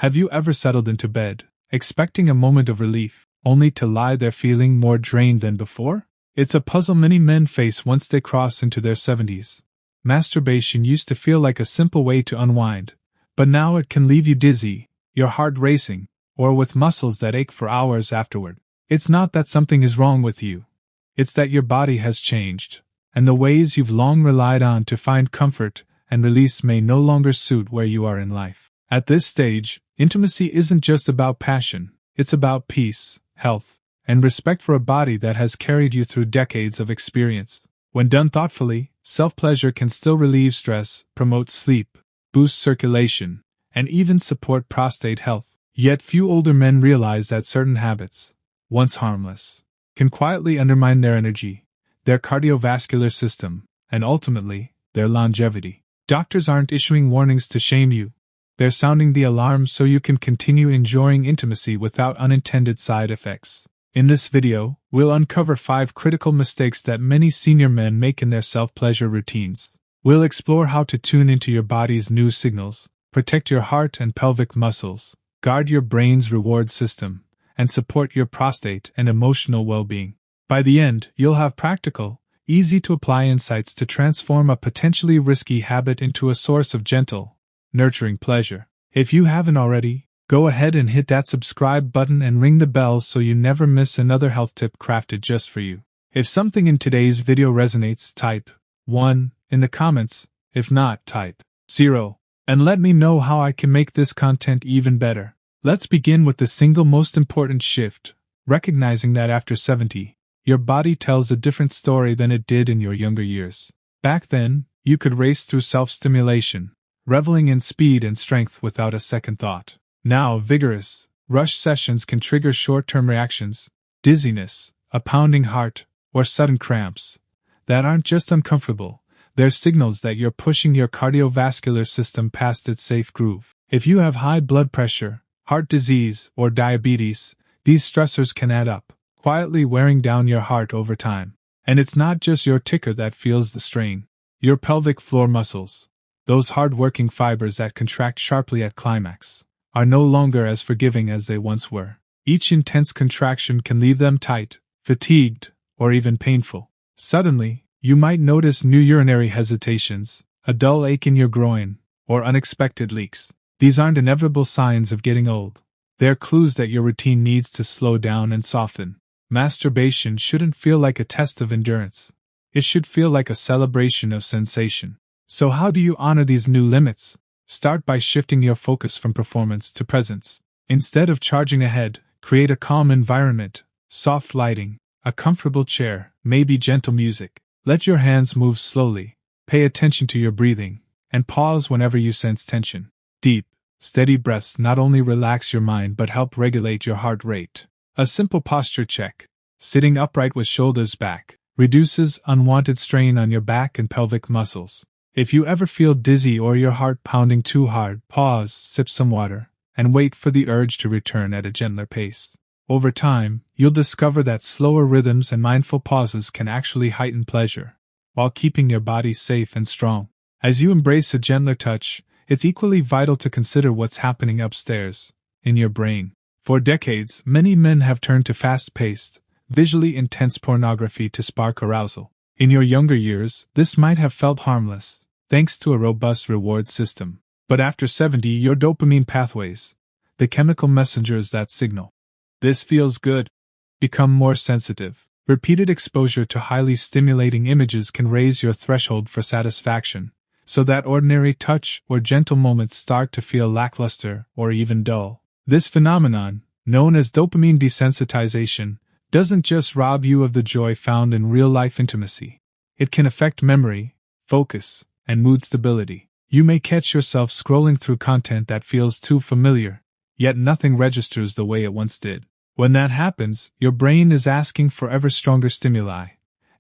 Have you ever settled into bed, expecting a moment of relief, only to lie there feeling more drained than before? It's a puzzle many men face once they cross into their 70s. Masturbation used to feel like a simple way to unwind, but now it can leave you dizzy, your heart racing, or with muscles that ache for hours afterward. It's not that something is wrong with you. It's that your body has changed, and the ways you've long relied on to find comfort and release may no longer suit where you are in life. At this stage, intimacy isn't just about passion, it's about peace, health, and respect for a body that has carried you through decades of experience. When done thoughtfully, self-pleasure can still relieve stress, promote sleep, boost circulation, and even support prostate health. Yet few older men realize that certain habits, once harmless, can quietly undermine their energy, their cardiovascular system, and ultimately, their longevity. Doctors aren't issuing warnings to shame you. They're sounding the alarm so you can continue enjoying intimacy without unintended side effects. In this video, we'll uncover 5 critical mistakes that many senior men make in their self-pleasure routines. We'll explore how to tune into your body's new signals, protect your heart and pelvic muscles, guard your brain's reward system, and support your prostate and emotional well-being. By the end, you'll have practical, easy-to-apply insights to transform a potentially risky habit into a source of gentle, nurturing pleasure. If you haven't already, go ahead and hit that subscribe button and ring the bell so you never miss another health tip crafted just for you. If something in today's video resonates, type 1 in the comments. If not, type 0. And let me know how I can make this content even better. Let's begin with the single most important shift, recognizing that after 70, your body tells a different story than it did in your younger years. Back then, you could race through self-stimulation, reveling in speed and strength without a second thought. Now, vigorous, rush sessions can trigger short-term reactions, dizziness, a pounding heart, or sudden cramps, that aren't just uncomfortable, they're signals that you're pushing your cardiovascular system past its safe groove. If you have high blood pressure, heart disease, or diabetes, these stressors can add up, quietly wearing down your heart over time. And it's not just your ticker that feels the strain. Your pelvic floor muscles, those hard-working fibers that contract sharply at climax, are no longer as forgiving as they once were. Each intense contraction can leave them tight, fatigued, or even painful. Suddenly, you might notice new urinary hesitations, a dull ache in your groin, or unexpected leaks. These aren't inevitable signs of getting old. They're clues that your routine needs to slow down and soften. Masturbation shouldn't feel like a test of endurance. It should feel like a celebration of sensation. So how do you honor these new limits? Start by shifting your focus from performance to presence. Instead of charging ahead, create a calm environment, soft lighting, a comfortable chair, maybe gentle music. Let your hands move slowly, pay attention to your breathing, and pause whenever you sense tension. Deep, steady breaths not only relax your mind but help regulate your heart rate. A simple posture check, sitting upright with shoulders back, reduces unwanted strain on your back and pelvic muscles. If you ever feel dizzy or your heart pounding too hard, pause, sip some water, and wait for the urge to return at a gentler pace. Over time, you'll discover that slower rhythms and mindful pauses can actually heighten pleasure, while keeping your body safe and strong. As you embrace a gentler touch, it's equally vital to consider what's happening upstairs, in your brain. For decades, many men have turned to fast-paced, visually intense pornography to spark arousal. In your younger years, this might have felt harmless, thanks to a robust reward system. But after 70, your dopamine pathways, the chemical messengers that signal "this feels good," become more sensitive. Repeated exposure to highly stimulating images can raise your threshold for satisfaction, so that ordinary touch or gentle moments start to feel lackluster or even dull. This phenomenon, known as dopamine desensitization, doesn't just rob you of the joy found in real-life intimacy. It can affect memory, focus, and mood stability. You may catch yourself scrolling through content that feels too familiar, yet nothing registers the way it once did. When that happens, your brain is asking for ever stronger stimuli,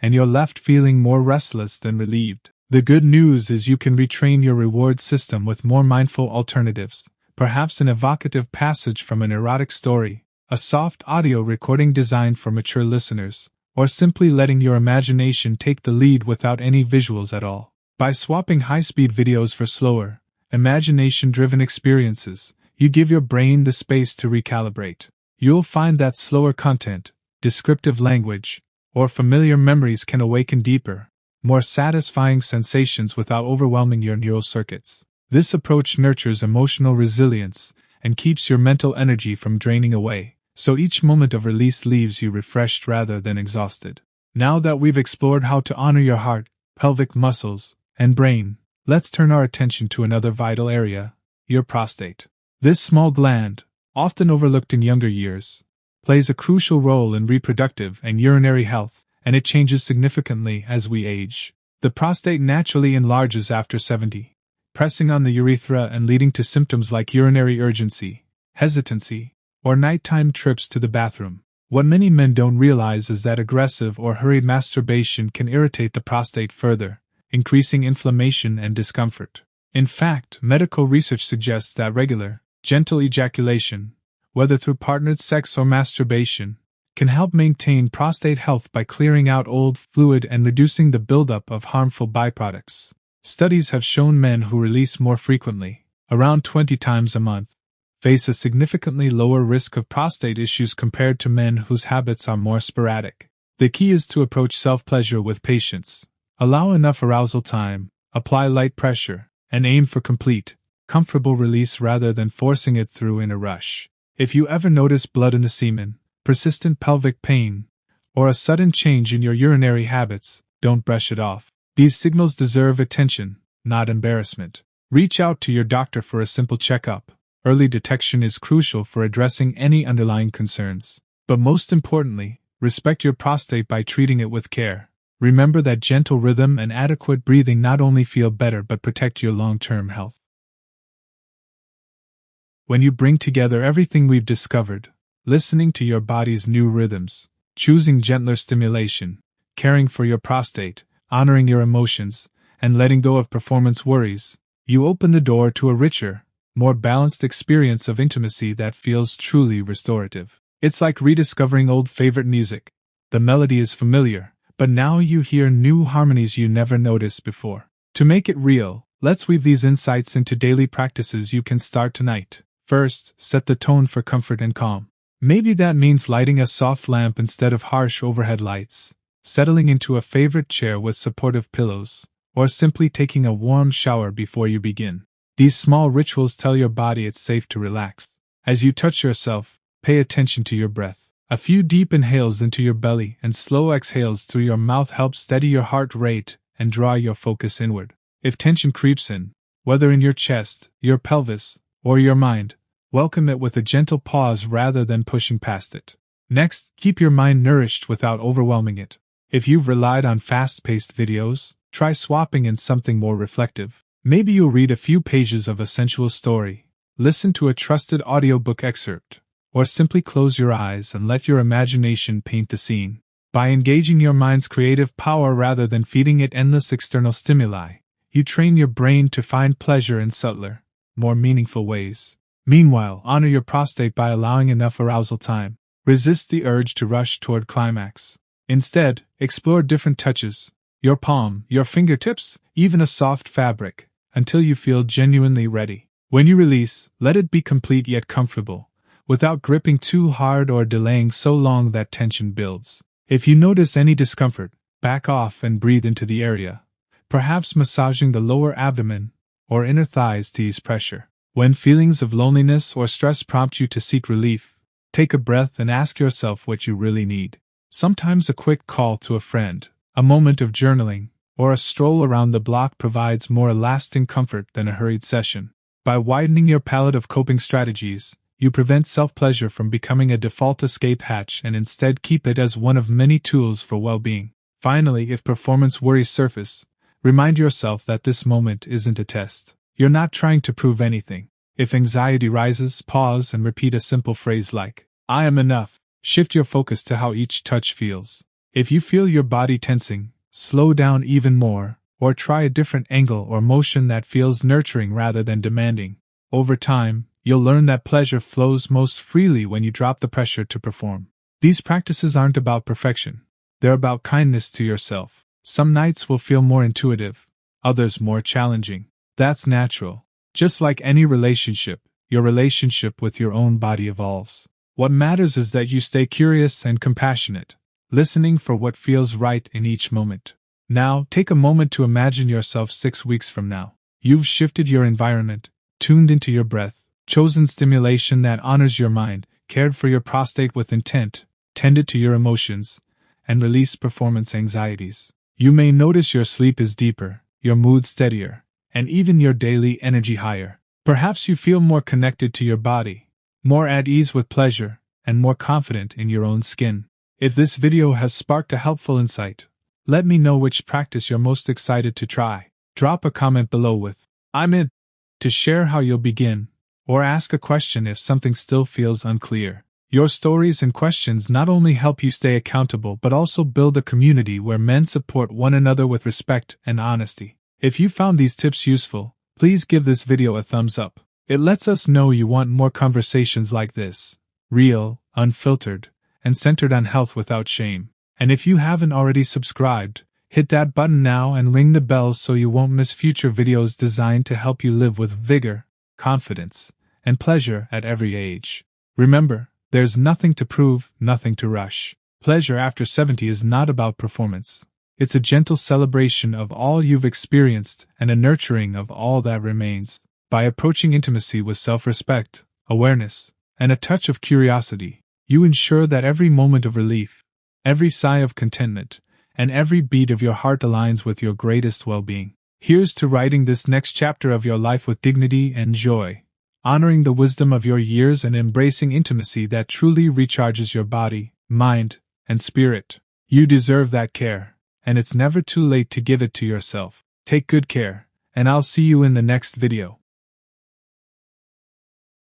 and you're left feeling more restless than relieved. The good news is you can retrain your reward system with more mindful alternatives, perhaps an evocative passage from an erotic story, a soft audio recording designed for mature listeners, or simply letting your imagination take the lead without any visuals at all. By swapping high-speed videos for slower, imagination-driven experiences, You give your brain the space to recalibrate. You'll find that slower content, descriptive language, or familiar memories can awaken deeper, more satisfying sensations without overwhelming your neural circuits. This approach nurtures emotional resilience and keeps your mental energy from draining away, so each moment of release leaves you refreshed rather than exhausted. Now that we've explored how to honor your heart, pelvic muscles, and brain, let's turn our attention to another vital area, your prostate. This small gland, often overlooked in younger years, plays a crucial role in reproductive and urinary health, and it changes significantly as we age. The prostate naturally enlarges after 70, pressing on the urethra and leading to symptoms like urinary urgency, hesitancy, or nighttime trips to the bathroom. What many men don't realize is that aggressive or hurried masturbation can irritate the prostate further, increasing inflammation and discomfort. In fact, medical research suggests that regular, gentle ejaculation, whether through partnered sex or masturbation, can help maintain prostate health by clearing out old fluid and reducing the buildup of harmful byproducts. Studies have shown men who release more frequently, around 20 times a month, face a significantly lower risk of prostate issues compared to men whose habits are more sporadic. The key is to approach self-pleasure with patience, allow enough arousal time, apply light pressure, and aim for complete, comfortable release rather than forcing it through in a rush. If you ever notice blood in the semen, persistent pelvic pain, or a sudden change in your urinary habits, don't brush it off. These signals deserve attention, not embarrassment. Reach out to your doctor for a simple checkup. Early detection is crucial for addressing any underlying concerns. But most importantly, respect your prostate by treating it with care. Remember that gentle rhythm and adequate breathing not only feel better but protect your long-term health. When you bring together everything we've discovered, listening to your body's new rhythms, choosing gentler stimulation, caring for your prostate, honoring your emotions, and letting go of performance worries, you open the door to a richer, more balanced experience of intimacy that feels truly restorative. It's like rediscovering old favorite music. The melody is familiar, but now you hear new harmonies you never noticed before. To make it real, let's weave these insights into daily practices you can start tonight. First, set the tone for comfort and calm. Maybe that means lighting a soft lamp instead of harsh overhead lights, settling into a favorite chair with supportive pillows, or simply taking a warm shower before you begin. These small rituals tell your body it's safe to relax. As you touch yourself, pay attention to your breath. A few deep inhales into your belly and slow exhales through your mouth help steady your heart rate and draw your focus inward. If tension creeps in, whether in your chest, your pelvis, or your mind, welcome it with a gentle pause rather than pushing past it. Next, keep your mind nourished without overwhelming it. If you've relied on fast-paced videos, try swapping in something more reflective. Maybe you'll read a few pages of a sensual story, listen to a trusted audiobook excerpt, or simply close your eyes and let your imagination paint the scene. By engaging your mind's creative power rather than feeding it endless external stimuli, you train your brain to find pleasure in subtler, more meaningful ways. Meanwhile, honor your prostate by allowing enough arousal time. Resist the urge to rush toward climax. Instead, explore different touches, your palm, your fingertips, even a soft fabric, until you feel genuinely ready. When you release, let it be complete yet comfortable, without gripping too hard or delaying so long that tension builds. If you notice any discomfort, back off and breathe into the area, perhaps massaging the lower abdomen or inner thighs to ease pressure. When feelings of loneliness or stress prompt you to seek relief, take a breath and ask yourself what you really need. Sometimes a quick call to a friend, a moment of journaling, or a stroll around the block provides more lasting comfort than a hurried session. By widening your palette of coping strategies, you prevent self-pleasure from becoming a default escape hatch and instead keep it as one of many tools for well-being. Finally, if performance worries surface, remind yourself that this moment isn't a test. You're not trying to prove anything. If anxiety rises, pause and repeat a simple phrase like, "I am enough." Shift your focus to how each touch feels. If you feel your body tensing, slow down even more, or try a different angle or motion that feels nurturing rather than demanding. Over time, you'll learn that pleasure flows most freely when you drop the pressure to perform. These practices aren't about perfection. They're about kindness to yourself. Some nights will feel more intuitive, others more challenging. That's natural. Just like any relationship, your relationship with your own body evolves. What matters is that you stay curious and compassionate, listening for what feels right in each moment. Now, take a moment to imagine yourself 6 weeks from now. You've shifted your environment, tuned into your breath, chosen stimulation that honors your mind, cared for your prostate with intent, tended to your emotions, and released performance anxieties. You may notice your sleep is deeper, your mood steadier, and even your daily energy higher. Perhaps you feel more connected to your body, more at ease with pleasure, and more confident in your own skin. If this video has sparked a helpful insight, let me know which practice you're most excited to try. Drop a comment below with "I'm in" to share how you'll begin, or ask a question if something still feels unclear. Your stories and questions not only help you stay accountable but also build a community where men support one another with respect and honesty. If you found these tips useful, please give this video a thumbs up. It lets us know you want more conversations like this, real, unfiltered, and centered on health without shame. And if you haven't already subscribed, hit that button now and ring the bell so you won't miss future videos designed to help you live with vigor, confidence, and pleasure at every age. Remember, there's nothing to prove, nothing to rush. Pleasure after 70 is not about performance. It's a gentle celebration of all you've experienced and a nurturing of all that remains. By approaching intimacy with self-respect, awareness, and a touch of curiosity, you ensure that every moment of relief, every sigh of contentment, and every beat of your heart aligns with your greatest well-being. Here's to writing this next chapter of your life with dignity and joy, honoring the wisdom of your years and embracing intimacy that truly recharges your body, mind, and spirit. You deserve that care, and it's never too late to give it to yourself. Take good care, and I'll see you in the next video.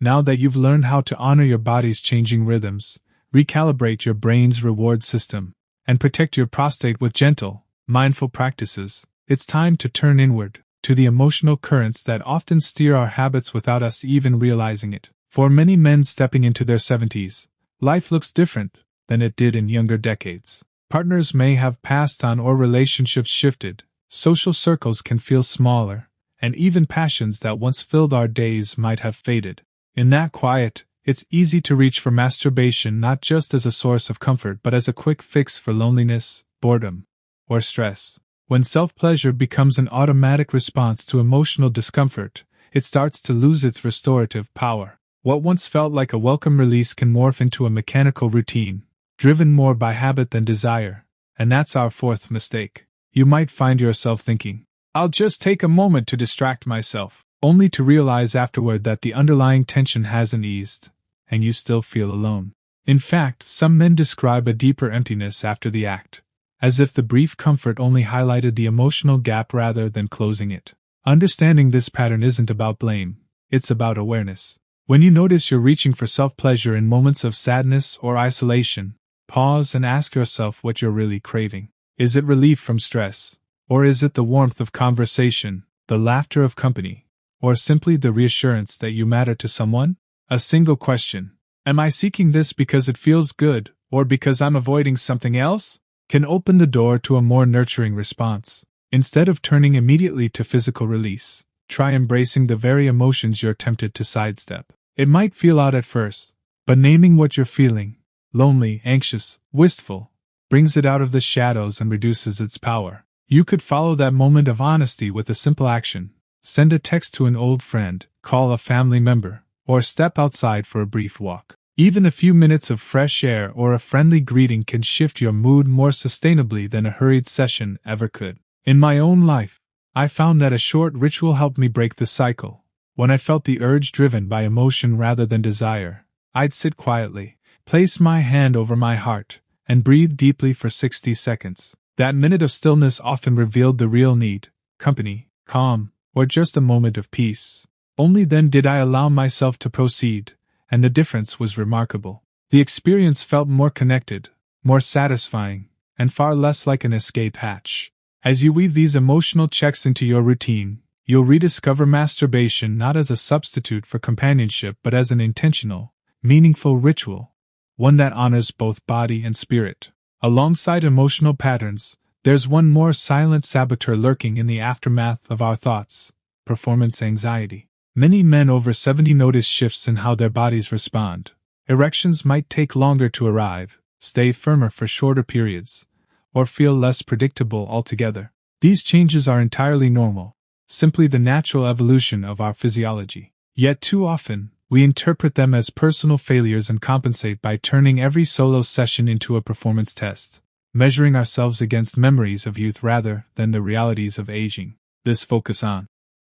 Now that you've learned how to honor your body's changing rhythms, recalibrate your brain's reward system, and protect your prostate with gentle, mindful practices, it's time to turn inward, to the emotional currents that often steer our habits without us even realizing it. For many men stepping into their 70s, life looks different than it did in younger decades. Partners may have passed on or relationships shifted, social circles can feel smaller, and even passions that once filled our days might have faded. In that quiet, it's easy to reach for masturbation not just as a source of comfort but as a quick fix for loneliness, boredom, or stress. When self-pleasure becomes an automatic response to emotional discomfort, it starts to lose its restorative power. What once felt like a welcome release can morph into a mechanical routine, driven more by habit than desire, and that's our fourth mistake. You might find yourself thinking, "I'll just take a moment to distract myself," only to realize afterward that the underlying tension hasn't eased, and you still feel alone. In fact, some men describe a deeper emptiness after the act, as if the brief comfort only highlighted the emotional gap rather than closing it. Understanding this pattern isn't about blame, it's about awareness. When you notice you're reaching for self-pleasure in moments of sadness or isolation, pause and ask yourself what you're really craving. Is it relief from stress? Or is it the warmth of conversation, the laughter of company, or simply the reassurance that you matter to someone? A single question, "Am I seeking this because it feels good, or because I'm avoiding something else?" can open the door to a more nurturing response. Instead of turning immediately to physical release, try embracing the very emotions you're tempted to sidestep. It might feel odd at first, but naming what you're feeling, lonely, anxious, wistful, brings it out of the shadows and reduces its power. You could follow that moment of honesty with a simple action. Send a text to an old friend, call a family member, or step outside for a brief walk. Even a few minutes of fresh air or a friendly greeting can shift your mood more sustainably than a hurried session ever could. In my own life, I found that a short ritual helped me break the cycle. When I felt the urge driven by emotion rather than desire, I'd sit quietly, place my hand over my heart, and breathe deeply for 60 seconds. That minute of stillness often revealed the real need: company, calm, or just a moment of peace. Only then did I allow myself to proceed, and the difference was remarkable. The experience felt more connected, more satisfying, and far less like an escape hatch. As you weave these emotional checks into your routine, you'll rediscover masturbation not as a substitute for companionship but as an intentional, meaningful ritual, one that honors both body and spirit. Alongside emotional patterns, there's one more silent saboteur lurking in the aftermath of our thoughts: performance anxiety. Many men over 70 notice shifts in how their bodies respond. Erections might take longer to arrive, stay firmer for shorter periods, or feel less predictable altogether. These changes are entirely normal, simply the natural evolution of our physiology. Yet too often, we interpret them as personal failures and compensate by turning every solo session into a performance test, measuring ourselves against memories of youth rather than the realities of aging. This focus on,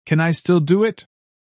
"Can I still do it?"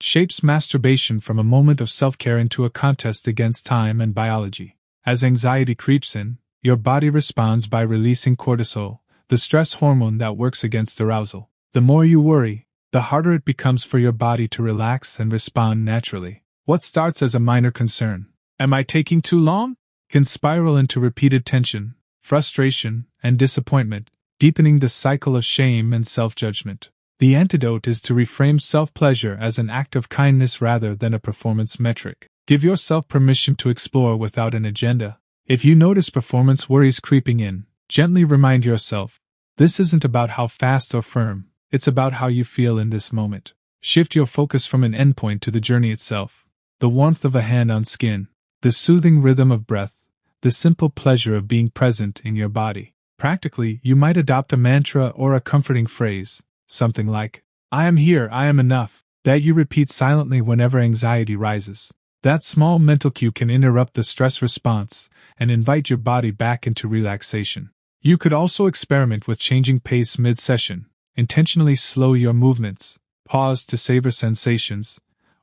shapes masturbation from a moment of self-care into a contest against time and biology. As anxiety creeps in, your body responds by releasing cortisol, the stress hormone that works against arousal. The more you worry, the harder it becomes for your body to relax and respond naturally. What starts as a minor concern, "Am I taking too long?" can spiral into repeated tension, frustration, and disappointment, deepening the cycle of shame and self-judgment. The antidote is to reframe self-pleasure as an act of kindness rather than a performance metric. Give yourself permission to explore without an agenda. If you notice performance worries creeping in, gently remind yourself, this isn't about how fast or firm, it's about how you feel in this moment. Shift your focus from an endpoint to the journey itself. The warmth of a hand on skin, the soothing rhythm of breath, the simple pleasure of being present in your body. Practically, you might adopt a mantra or a comforting phrase, something like, "I am here, I am enough," that you repeat silently whenever anxiety rises. That small mental cue can interrupt the stress response and invite your body back into relaxation. You could also experiment with changing pace mid-session, intentionally slow your movements, pause to savor sensations,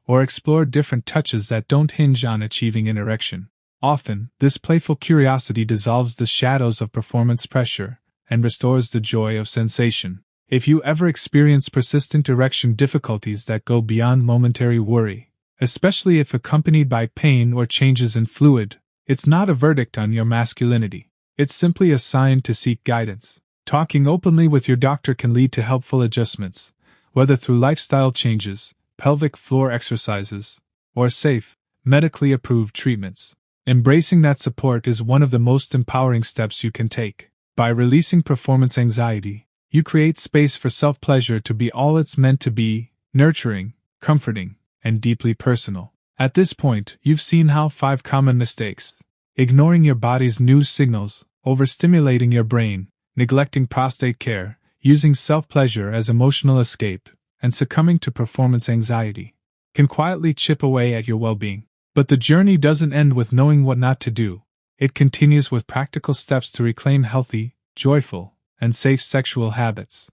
or explore different touches that don't hinge on achieving an erection. Often, this playful curiosity dissolves the shadows of performance pressure and restores the joy of sensation. If you ever experience persistent erection difficulties that go beyond momentary worry, especially if accompanied by pain or changes in fluid, it's not a verdict on your masculinity. It's simply a sign to seek guidance. Talking openly with your doctor can lead to helpful adjustments, whether through lifestyle changes, pelvic floor exercises, or safe, medically approved treatments. Embracing that support is one of the most empowering steps you can take. By releasing performance anxiety, you create space for self-pleasure to be all it's meant to be: nurturing, comforting, and deeply personal. At this point, you've seen how 5 common mistakes: ignoring your body's new signals, overstimulating your brain, neglecting prostate care, using self-pleasure as emotional escape, and succumbing to performance anxiety, can quietly chip away at your well-being. But the journey doesn't end with knowing what not to do. It continues with practical steps to reclaim healthy, joyful, and safe sexual habits.